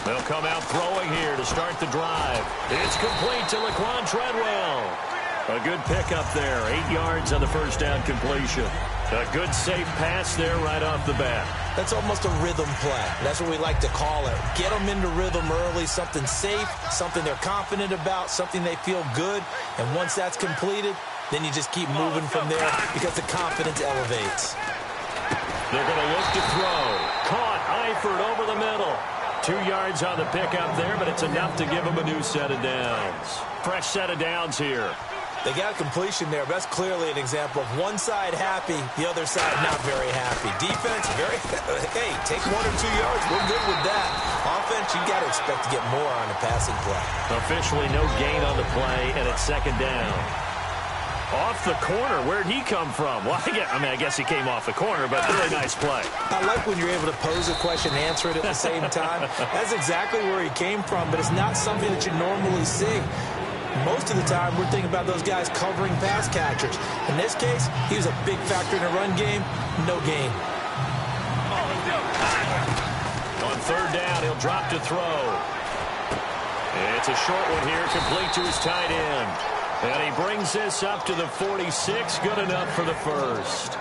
They'll come out throwing here to start the drive. It's complete to Laquan Treadwell. A good pickup there. 8 yards on the first down completion. A good safe pass there right off the bat. That's almost a rhythm play. That's what we like to call it. Get them into rhythm early, something safe, something they're confident about, something they feel good. And once that's completed, then you just keep moving from there because the confidence elevates. They're going to look to throw. Caught Eifert over the middle. 2 yards on the pickup there, but it's enough to give them a new set of downs. Fresh set of downs here. They got a completion there, but that's clearly an example of one side happy, the other side not very happy. Defense, hey, take 1 or 2 yards. We're good with that. Offense, you got to expect to get more on a passing play. Officially no gain on the play, and it's second down. Off the corner. Where'd he come from? Well, I guess he came off the corner, but really nice play. I like when you're able to pose a question and answer it at the same time. That's exactly where he came from, but it's not something that you normally see. Most of the time, we're thinking about those guys covering pass catchers. In this case, he was a big factor in the run game. No gain. On third down, he'll drop to throw. It's a short one here, complete to his tight end. And he brings this up to the 46, good enough for the first.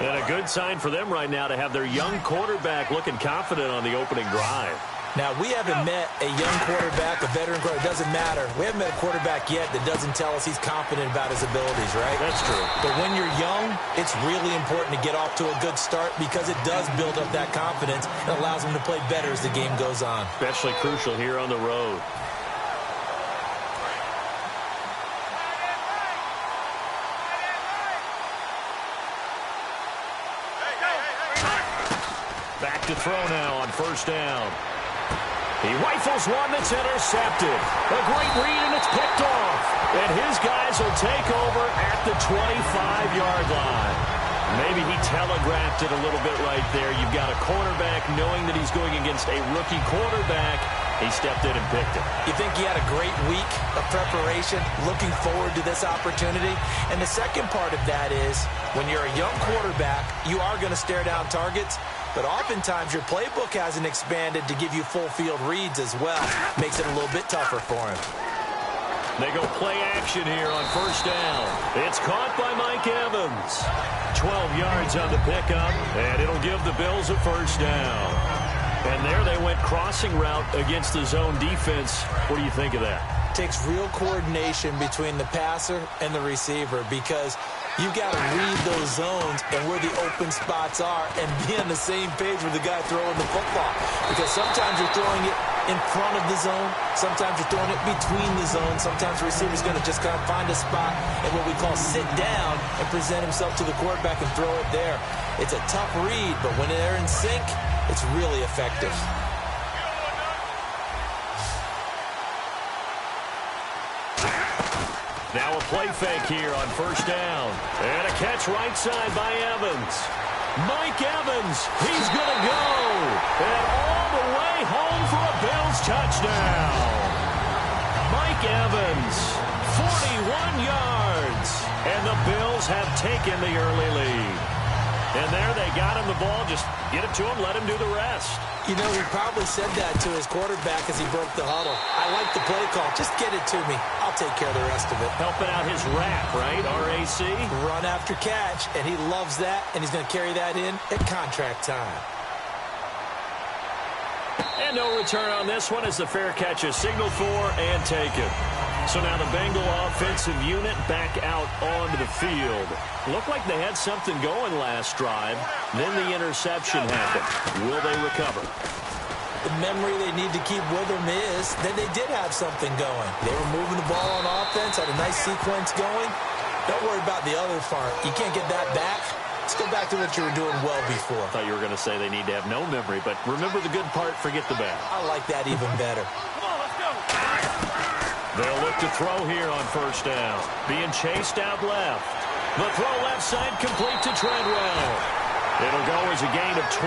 And a good sign for them right now to have their young quarterback looking confident on the opening drive. Now, we haven't met a young quarterback, a veteran quarterback. It doesn't matter. We haven't met a quarterback yet that doesn't tell us he's confident about his abilities, right? That's true. But when you're young, it's really important to get off to a good start because it does build up that confidence and allows him to play better as the game goes on. Especially crucial here on the road. Back to throw now on first down. He rifles one that's intercepted. A great read, and it's picked off. And his guys will take over at the 25-yard line. Maybe he telegraphed it a little bit right there. You've got a cornerback knowing that he's going against a rookie quarterback. He stepped in and picked it. You think he had a great week of preparation, looking forward to this opportunity? And the second part of that is, when you're a young quarterback, you are going to stare down targets. But oftentimes your playbook hasn't expanded to give you full field reads as well. Makes it a little bit tougher for him. They go play action here on first down. It's caught by Mike Evans. 12 yards on the pickup, and it'll give the Bills a first down. And there they went crossing route against the zone defense. What do you think of that? Takes real coordination between the passer and the receiver because you got to read those zones and where the open spots are and be on the same page with the guy throwing the football. Because sometimes you're throwing it in front of the zone. Sometimes you're throwing it between the zones. Sometimes the receiver's going to just kind of find a spot and what we call sit down and present himself to the quarterback and throw it there. It's a tough read, but when they're in sync, it's really effective. Now a play fake here on first down. And a catch right side by Evans. Mike Evans, he's going to go. And all the way home for a Bills touchdown. Mike Evans, 41 yards. And the Bills have taken the early lead. And there they got him the ball. Just get it to him, let him do the rest. You know, he probably said that to his quarterback as he broke the huddle. I like the play call. Just get it to me. I'll take care of the rest of it. Helping out his RAC, right? R-A-C? Run after catch, and he loves that, and he's going to carry that in at contract time. And no return on this one as the fair catch is signaled for and taken. So now the Bengal offensive unit back out onto the field. Looked like they had something going last drive. Then the interception happened. Will they recover? The memory they need to keep with them is that they did have something going. They were moving the ball on offense, had a nice sequence going. Don't worry about the other part. You can't get that back. Let's go back to what you were doing well before. I thought you were going to say they need to have no memory, but remember the good part, forget the bad. I like that even better. They'll look to throw here on first down. Being chased out left. The throw left side complete to Treadwell. It'll go as a gain of 12.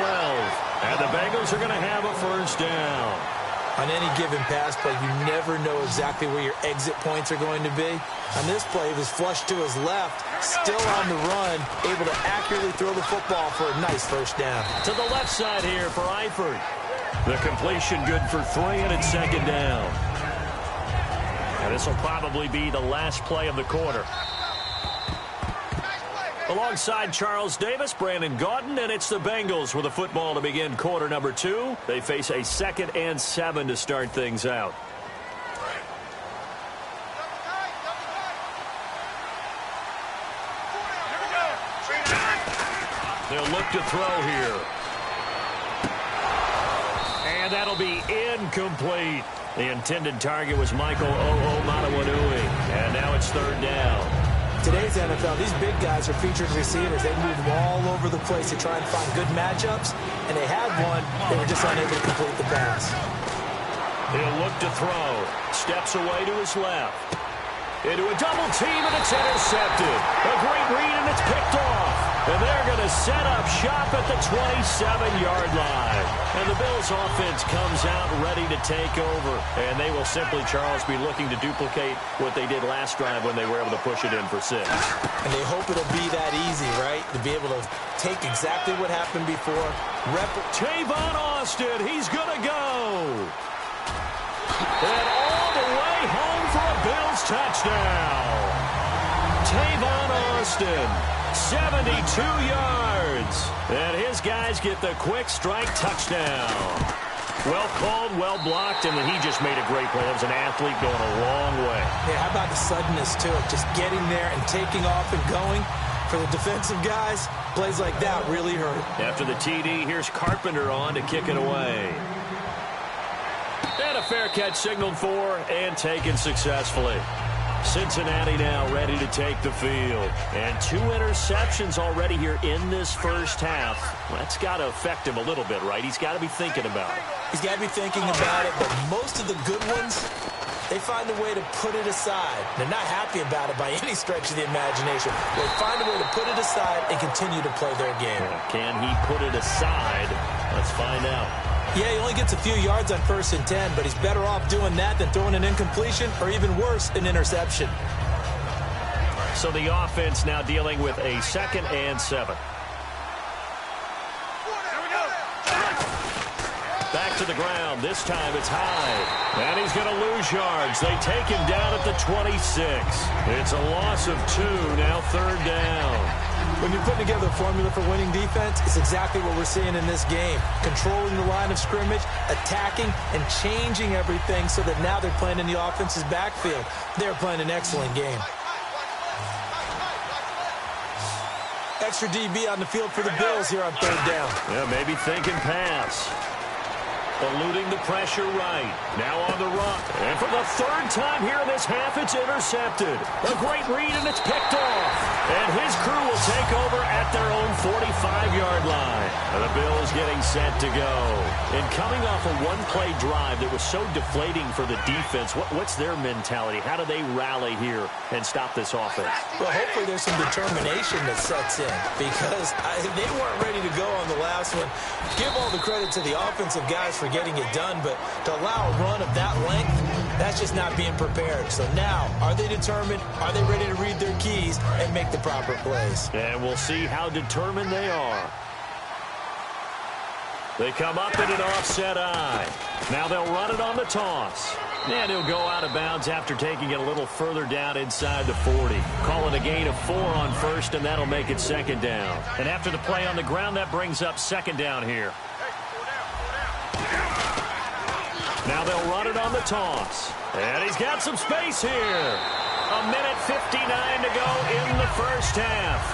And the Bengals are going to have a first down. On any given pass play, you never know exactly where your exit points are going to be. On this play, he was flushed to his left, still on the run, able to accurately throw the football for a nice first down. To the left side here for Eifert. The completion good for 3, and it's second down. And this will probably be the last play of the quarter. Alongside Charles Davis, Brandon Gaudin, and it's the Bengals with the football to begin quarter number 2. They face a 2nd and 7 to start things out. They'll look to throw here. And that'll be incomplete. The intended target was Michael O'Matawanui. And now it's third down. Today's NFL, these big guys are featured receivers. They move all over the place to try and find good matchups. And they had one. They were just unable to complete the pass. He'll look to throw. Steps away to his left. Into a double team, and it's intercepted. A great read, and it's picked off. And they're going to set up shop at the 27-yard line. And the Bills' offense comes out ready to take over. And they will simply, Charles, be looking to duplicate what they did last drive when they were able to push it in for 6. And they hope it'll be that easy, right? To be able to take exactly what happened before. Tavon Austin, he's going to go. And all the way home for a Bills touchdown. Tavon Austin, 72 yards. And his guys get the quick strike touchdown. Well called, well blocked, and then he just made a great play. That was an athlete going a long way. Yeah, how about the suddenness to it? Just getting there and taking off and going. For the defensive guys, plays like that really hurt. After the TD, here's Carpenter on to kick it away. And a fair catch signaled for and taken successfully. Cincinnati now ready to take the field. And 2 interceptions already here in this first half. That's got to affect him a little bit, right? He's got to be thinking about it. He's got to be thinking about it, but most of the good ones, they find a way to put it aside. They're not happy about it by any stretch of the imagination. They find a way to put it aside and continue to play their game. Can he put it aside? Let's find out. Yeah, he only gets a few yards on 1st and 10, but he's better off doing that than throwing an incompletion or even worse, an interception. So the offense now dealing with a 2nd and 7. Back to the ground. This time it's high. And he's going to lose yards. They take him down at the 26. It's a loss of 2. Now 3rd down. When you're putting together a formula for winning defense, it's exactly what we're seeing in this game. Controlling the line of scrimmage, attacking, and changing everything so that now they're playing in the offense's backfield. They're playing an excellent game. Extra DB on the field for the Bills here on 3rd down. Yeah, maybe thinking pass. Eluding the pressure right. Now on the run. And for the 3rd time here in this half, it's intercepted. A great read, and it's picked off. And his crew will take over at their own 45-yard line. And the Bills getting set to go. And coming off a one-play drive that was so deflating for the defense, what's their mentality? How do they rally here and stop this offense? Well, hopefully there's some determination that sets in because they weren't ready to go on the last one. Give all the credit to the offensive guys for getting it done, but to allow a run of that length, that's just not being prepared. So now, are they determined? Are they ready to read their keys and make the proper plays? And we'll see how determined they are. They come up in an offset eye. Now they'll run it on the toss. And he'll go out of bounds after taking it a little further down inside the 40. Calling a gain of 4 on 1st, and that'll make it 2nd down. And after the play on the ground, that brings up 2nd down here. Now they'll run it on the toss. And he's got some space here. 1:59 to go in the first half.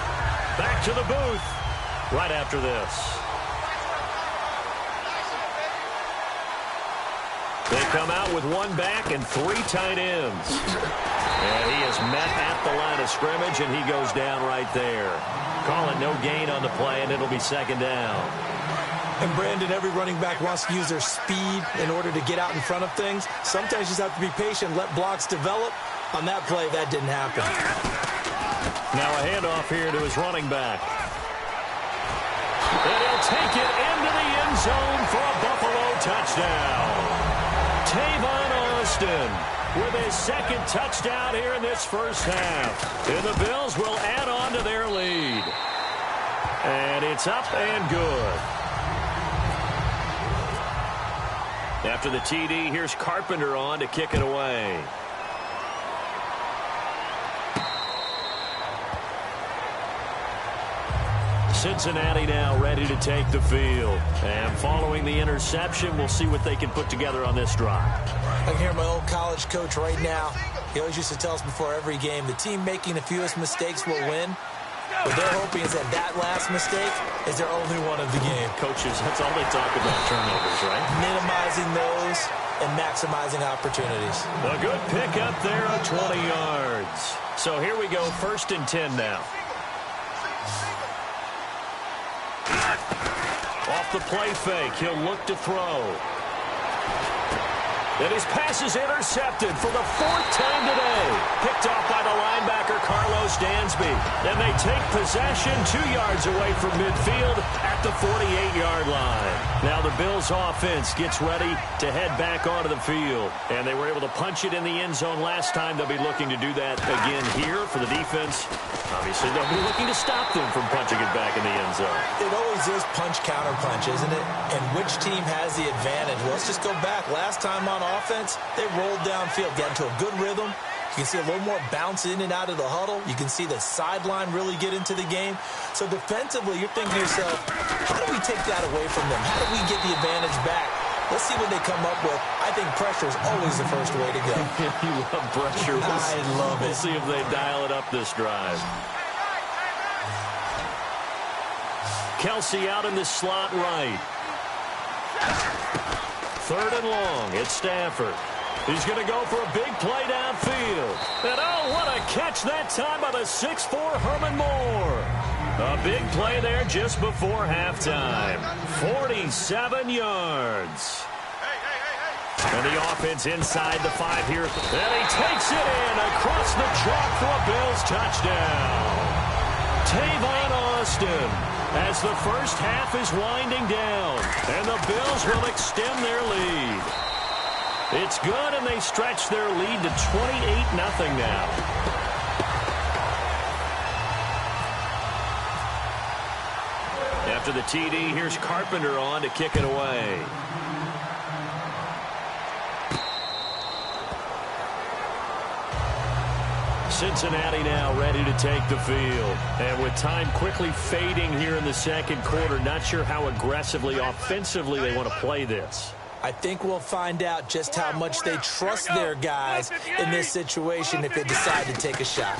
Back to the booth right after this. They come out with 1 back and 3 tight ends. And he is met at the line of scrimmage, and he goes down right there. Call it no gain on the play, and it'll be 2nd down. And Brandon, every running back wants to use their speed in order to get out in front of things. Sometimes you just have to be patient, let blocks develop. On that play, that didn't happen. Now a handoff here to his running back. And he'll take it into the end zone for a Buffalo touchdown. Tavon Austin with his 2nd touchdown here in this first half. And the Bills will add on to their lead. And it's up and good. After the TD, here's Carpenter on to kick it away. Cincinnati now ready to take the field. And following the interception, we'll see what they can put together on this drive. I can hear my old college coach right now. He always used to tell us before every game, the team making the fewest mistakes will win. What they're hoping is that last mistake is their only one of the game. Coaches, that's all they talk about, turnovers, right? Minimizing those and maximizing opportunities. A good pick up there of 20 yards. So here we go, 1st and 10 now. Off the play fake, he'll look to throw. And his pass is intercepted for the 4th time today. Picked off by the linebacker, Carlos Dansby. And they take possession 2 yards away from midfield at the 48-yard line. Now the Bills' offense gets ready to head back onto the field. And they were able to punch it in the end zone last time. They'll be looking to do that again here for the defense. Obviously, they'll be looking to stop them from punching it back in the end zone. It always is punch-counter-punch, isn't it? And which team has the advantage? Well, let's just go back. Last time on offense, they rolled downfield, got into a good rhythm. You can see a little more bounce in and out of the huddle. You can see the sideline really get into the game. So defensively, you're thinking to yourself, how do we take that away from them? How do we get the advantage back? Let's see what they come up with. I think pressure is always the first way to go. You love pressure. I love it. We'll see if they dial it up this drive. Kelsey out in the slot right. 3rd and long. It's Stafford. He's going to go for a big play downfield. And oh, what a catch that time by the 6'4" Herman Moore. A big play there just before halftime. 47 yards. And the offense inside the 5 here. And he takes it in across the chalk for a Bills touchdown. Tavon Austin as the first half is winding down. And the Bills will extend their lead. It's good, and they stretch their lead to 28-0 now. After the TD, here's Carpenter on to kick it away. Cincinnati now ready to take the field. And with time quickly fading here in the second quarter, not sure how aggressively, offensively they want to play this. I think we'll find out just how much they trust their guys in this situation if they decide to take a shot.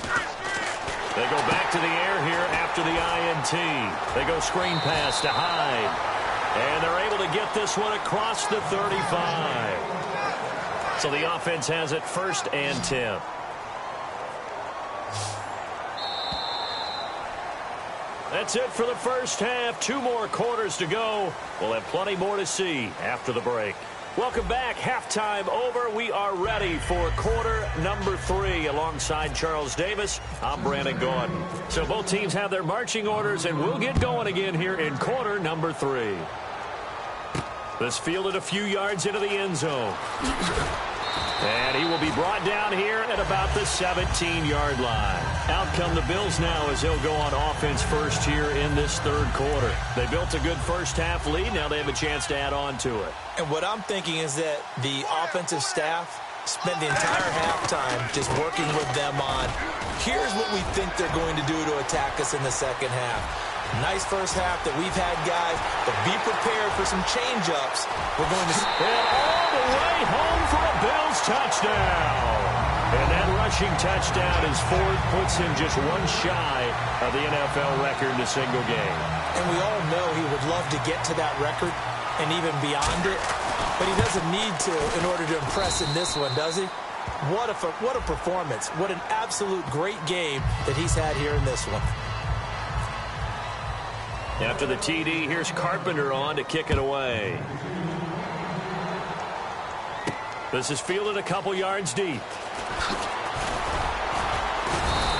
They go back to the air here after the INT. They go screen pass to Hyde. And they're able to get this one across the 35. So the offense has it 1st and 10. That's it for the first half. 2 more quarters to go. We'll have plenty more to see after the break. Welcome back. Halftime over. We are ready for quarter number 3. Alongside Charles Davis, I'm Brandon Gordon. So both teams have their marching orders, and we'll get going again here in quarter number 3. This fielded a few yards into the end zone. And he will be brought down here at about the 17-yard line. Out come the Bills now as they'll go on offense first here in this 3rd quarter. They built a good first half lead. Now they have a chance to add on to it. And what I'm thinking is that the offensive staff spent the entire halftime just working with them on, here's what we think they're going to do to attack us in the second half. Nice first half that we've had, guys, but be prepared for some change-ups. We're going to... And all the way home for a Bills touchdown. And that rushing touchdown is 4th, puts him just 1 shy of the NFL record in a single game. And we all know he would love to get to that record and even beyond it, but he doesn't need to in order to impress in this one, does he? What a performance. What an absolute great game that he's had here in this one. After the TD, here's Carpenter on to kick it away. This is fielded a couple yards deep.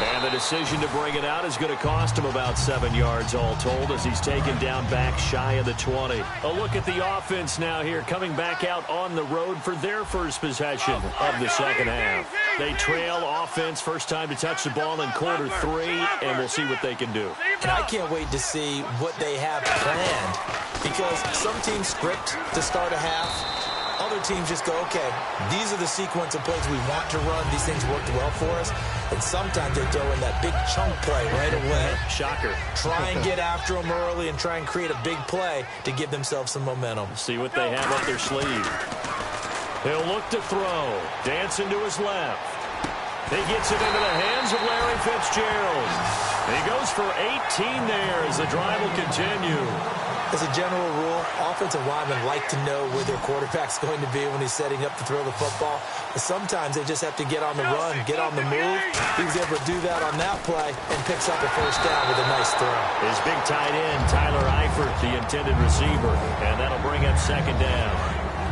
And the decision to bring it out is going to cost him about 7 yards all told as he's taken down back shy of the 20. A look at the offense now here coming back out on the road for their first possession of the second half. They trail offense first time to touch the ball in quarter 3, and we'll see what they can do. And I can't wait to see what they have planned because some teams script to start a half. other teams just go, okay, these are the sequence of plays we want to run. These things worked well for us. And sometimes they throw in that big chunk play right away. Shocker. Try and get after them early and try and create a big play to give themselves some momentum. See what they have up their sleeve. He'll look to throw. Dancing to his left. He gets it into the hands of Larry Fitzgerald. He goes for 18 there as the drive will continue. As a general rule, offensive linemen like to know where their quarterback's going to be when he's setting up to throw the football. But sometimes they just have to get on the run, get on the move. He was able to do that on that play and picks up a first down with a nice throw. His big tight end, Tyler Eifert, the intended receiver. And that'll bring up second down.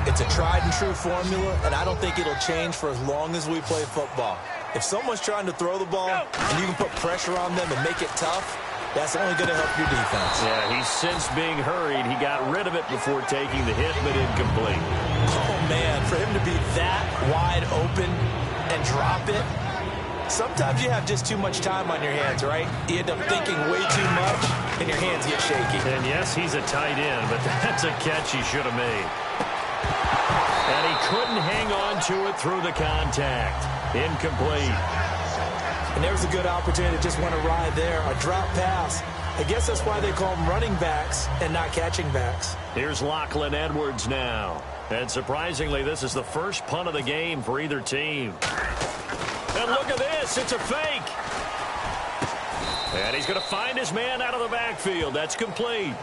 It's a tried-and-true formula, and I don't think it'll change for as long as we play football. If someone's trying to throw the ball and you can put pressure on them and make it tough, that's only going to help your defense. Yeah, he's since being hurried. He got rid of it before taking the hit, but incomplete. Oh, man, for him to be that wide open and drop it, sometimes you have just too much time on your hands, right? You end up thinking way too much, and your hands get shaky. And, yes, he's a tight end, but that's a catch he should have made. And he couldn't hang on to it through the contact. Incomplete. And there's a good opportunity to just want to ride there. A drop pass. I guess that's why they call them running backs and not catching backs. Here's Lachlan Edwards now. And surprisingly, this is the first punt of the game for either team. And look at this. It's a fake. And he's going to find his man out of the backfield. That's complete.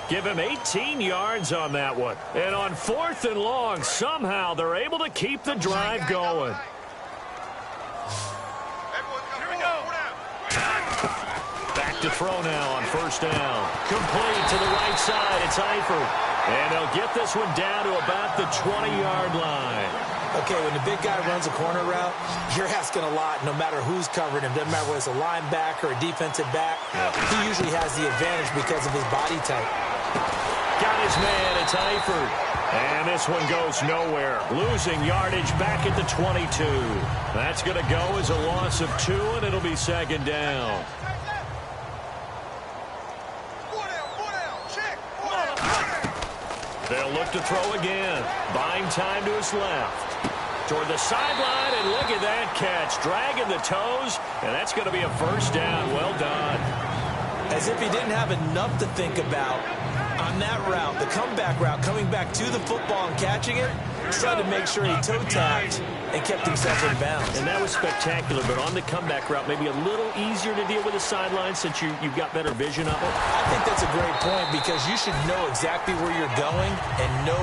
Give him 18 yards on that one. And on 4th and long, somehow they're able to keep the drive going. Back to throw now on first down. Complete to the right side. It's Eifert. And they'll get this one down to about the 20-yard line. Okay, when the big guy runs a corner route, you're asking a lot no matter who's covering him. Doesn't matter whether it's a linebacker or a defensive back. He usually has the advantage because of his body type. Got his man. It's Eifert. And this one goes nowhere. Losing yardage back at the 22. That's going to go as a loss of 2, and it'll be second down. They'll look to throw again. Buying time to his left. Toward the sideline, and look at that catch. Dragging the toes, and that's going to be a first down. Well done. As if he didn't have enough to think about on that route, the comeback route, coming back to the football and catching it, decided to make sure he toe-tagged and kept himself in bounds. And that was spectacular, but on the comeback route, maybe a little easier to deal with the sideline since you've got better vision of it. I think that's a great point because you should know exactly where you're going and know